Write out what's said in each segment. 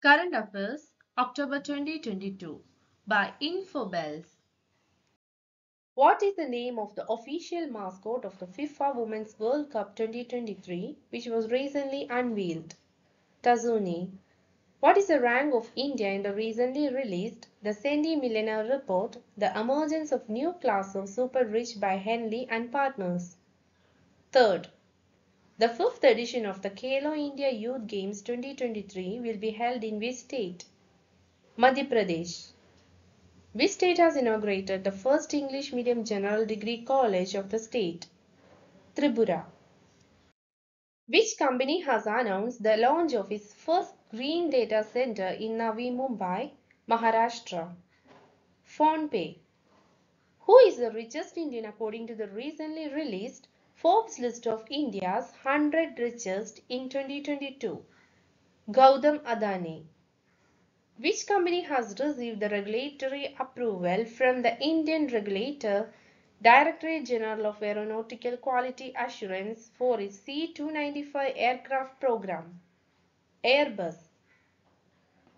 Current Affairs, October 2022 by Infobellz. What is the name of the official mascot of the FIFA Women's World Cup 2023, which was recently unveiled? Tazuni. What is the rank of India in the recently released The Centi-Millionaire Report, The Emergence of New Class of Super Rich by Henley and Partners? Third, the fifth edition of the Khelo India Youth Games 2023 will be held in which state? Madhya Pradesh. Which state has inaugurated the first English medium general degree college of the state? Tripura. Which company has announced the launch of its first green data center in Navi Mumbai, Maharashtra? PhonePe. Who is the richest Indian according to the recently released Forbes list of India's 100 richest in 2022? Gautam Adani. Which company has received the regulatory approval from the Indian regulator Directorate General of Aeronautical Quality Assurance for its C-295 aircraft program? Airbus.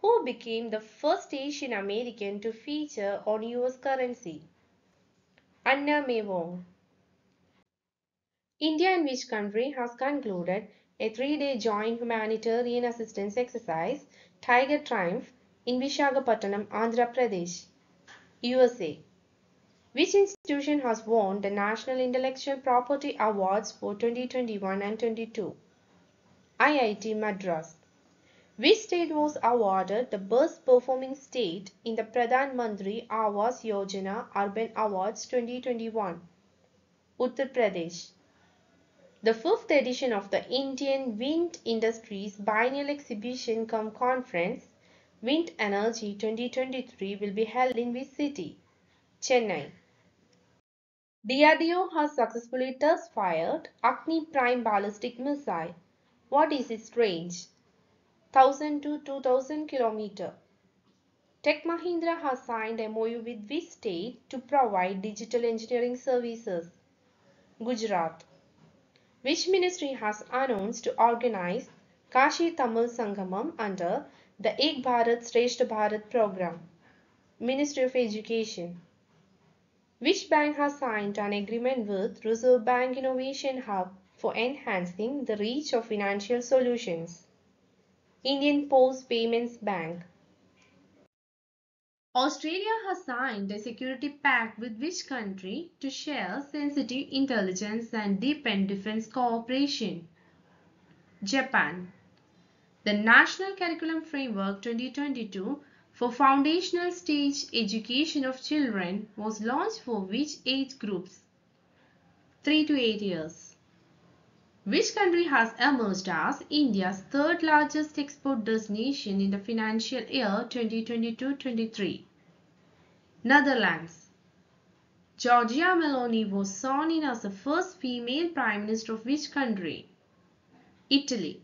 Who became the first Asian American to feature on US currency? Anna May Wong. India and which country has concluded a 3-day joint humanitarian assistance exercise, Tiger Triumph, in Visakhapatnam, Andhra Pradesh? USA. Which institution has won the National Intellectual Property Awards for 2021 and 22? IIT Madras. Which state was awarded the Best Performing State in the Pradhan Mantri Awas Yojana Urban Awards 2021? Uttar Pradesh. The fifth edition of the Indian Wind Industries Biennial Exhibition cum Conference, Wind Energy 2023 will be held in which city? Chennai. DRDO has successfully test-fired Agni Prime ballistic missile. What is its range? 1000 to 2000 km. Tech Mahindra has signed MOU with which state to provide digital engineering services? Gujarat. Which ministry has announced to organize Kashi Tamil Sangamam under the Ek Bharat Shrestha Bharat program? Ministry of Education. Which bank has signed an agreement with Reserve Bank Innovation Hub for enhancing the reach of financial solutions? Indian Post Payments Bank. Australia has signed a security pact with which country to share sensitive intelligence and deepen defense cooperation? Japan. The National Curriculum Framework 2022 for foundational stage education of children was launched for which age groups? 3 to 8 years. Which country has emerged as India's third largest export destination in the financial year 2022-23? Netherlands. Giorgia Meloni was sworn in as the first female Prime Minister of which country? Italy.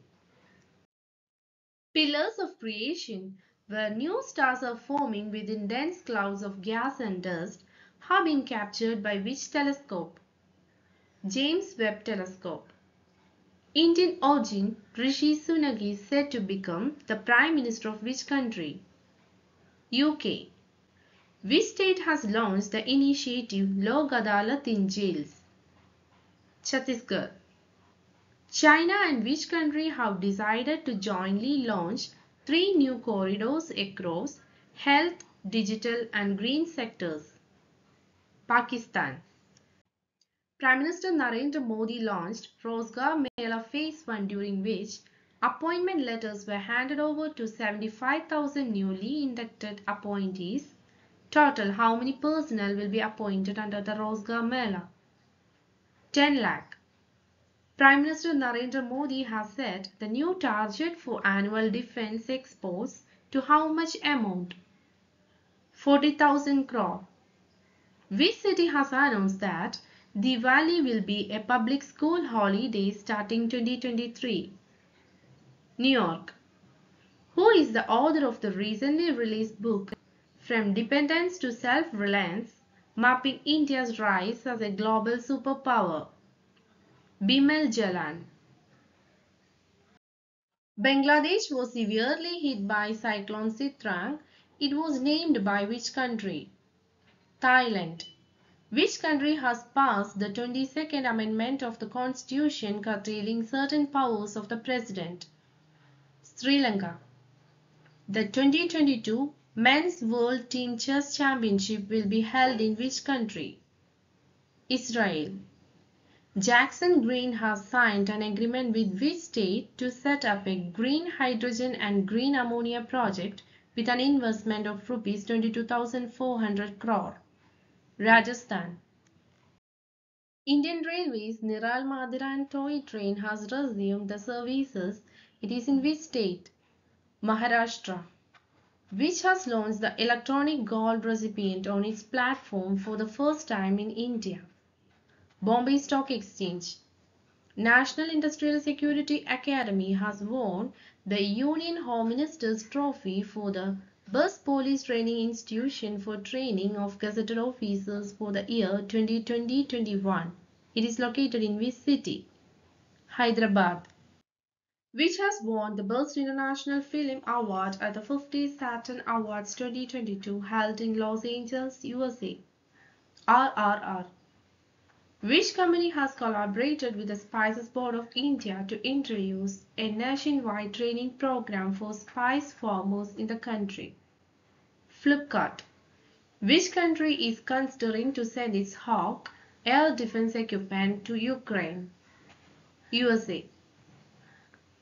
Pillars of creation, where new stars are forming within dense clouds of gas and dust, have been captured by which telescope? James Webb Telescope. Indian origin Rishi Sunak is said to become the Prime Minister of which country? UK. Which state has launched the initiative Lok Adalat in jails? Chhattisgarh. China and which country have decided to jointly launch 3 new corridors across health, digital and green sectors? Pakistan. Prime Minister Narendra Modi launched Rozgar Mela Phase 1 during which appointment letters were handed over to 75,000 newly inducted appointees. Total, how many personnel will be appointed under the Rozgar Mela? 10 lakh. Prime Minister Narendra Modi has set the new target for annual defence exports to how much amount? 40,000 crore. Which city has announced that Diwali will be a public school holiday starting 2023? New York. Who is the author of the recently released book From Dependence to Self-Reliance, Mapping India's Rise as a Global Superpower? Bimal Jalan. Bangladesh was severely hit by Cyclone Sitrang. It was named by which country? Thailand. Which country has passed the 22nd Amendment of the Constitution curtailing certain powers of the President? Sri Lanka. The 2022 Men's World Team Chess Championship will be held in which country? Israel. Jackson Green has signed an agreement with which state to set up a green hydrogen and green ammonia project with an investment of Rs 22,400 crore? Rajasthan. Indian Railways Niral Madhiran toy train has resumed the services. It is in which state? Maharashtra. Which has launched the electronic gold recipient on its platform for the first time in India? Bombay Stock Exchange. National Industrial Security Academy has won the Union Home Minister's Trophy for the Best Police Training Institution for training of gazetted officers for the year 2020-21. It is located in which city? Hyderabad. Which has won the Best International Film Award at the 50th Saturn Awards 2022 held in Los Angeles, USA? RRR. Which company has collaborated with the Spices Board of India to introduce a nationwide training program for spice farmers in the country? Flipkart. Which country is considering to send its Hawk air defense equipment to Ukraine? USA.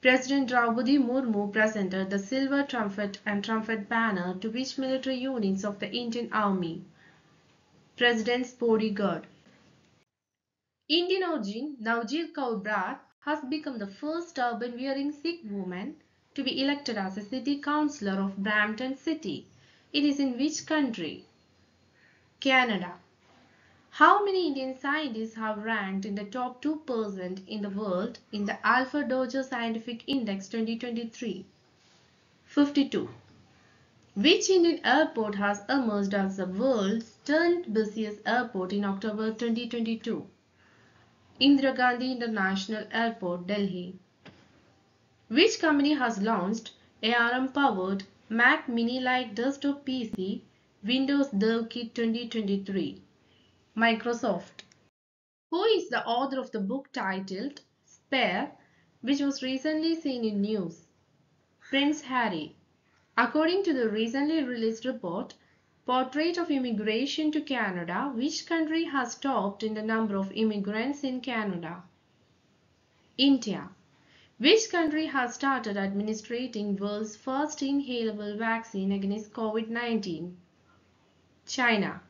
President Draupadi Murmu presented the Silver Trumpet and Trumpet Banner to which military units of the Indian Army? President's Bodyguard. Indian origin Navjeet Kaur Brat has become the first turban-wearing Sikh woman to be elected as a city councillor of Brampton City. It is in which country? Canada. How many Indian scientists have ranked in the top 2% in the world in the Alpha Dojo Scientific Index 2023? 52. Which Indian airport has emerged as the world's 10th busiest airport in October 2022? Indira Gandhi International Airport, Delhi. Which company has launched ARM-powered Mac Mini-like desktop PC Windows Dev Kit 2023? Microsoft. Who is the author of the book titled Spare, which was recently seen in news? Prince Harry. According to the recently released report, Portrait of Immigration to Canada, which country has topped in the number of immigrants in Canada? India. Which country has started administering world's first inhalable vaccine against COVID-19? China.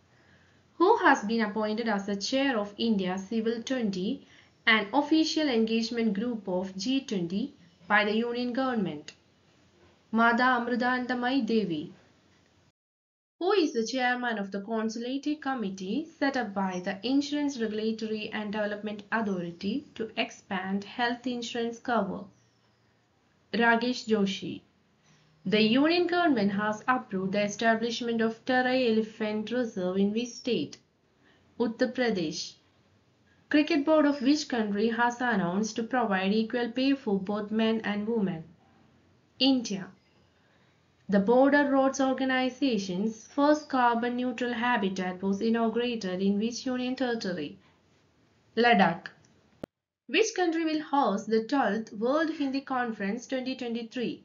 Who has been appointed as the chair of India's Civil 20, an official engagement group of G20 by the Union Government? Mada Amrudanandamayi Devi. Who is the chairman of the Consultative Committee set up by the Insurance Regulatory and Development Authority to expand health insurance cover? Rakesh Joshi. The Union Government has approved the establishment of Terai Elephant Reserve in which state? Uttar Pradesh. Cricket Board of which country has announced to provide equal pay for both men and women? India. The Border Roads Organization's first carbon-neutral habitat was inaugurated in which Union Territory? Ladakh. Which country will host the 12th World Hindi Conference 2023?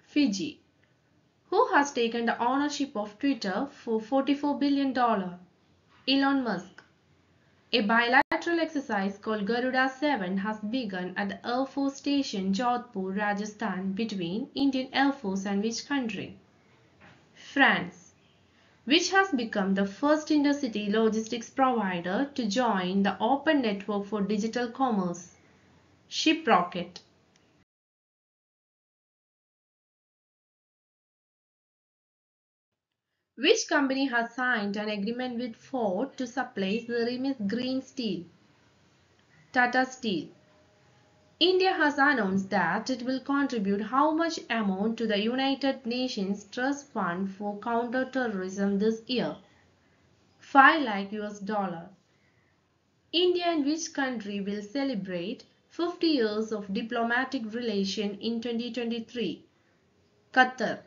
Fiji. Who has taken the ownership of Twitter for $44 billion? Elon Musk. A bilateral exercise called Garuda 7 has begun at the Air Force Station Jodhpur, Rajasthan between Indian Air Force and which country? France. Which has become the first intercity logistics provider to join the Open Network for Digital Commerce? Shiprocket. Which company has signed an agreement with Ford to supply ceramic green steel? Tata Steel. India has announced that it will contribute how much amount to the United Nations Trust Fund for Counter-Terrorism this year? 5 lakh US dollar. India and which country will celebrate 50 years of diplomatic relation in 2023. Qatar.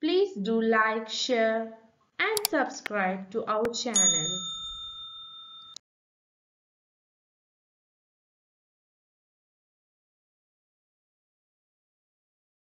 Please do like, share and subscribe to our channel.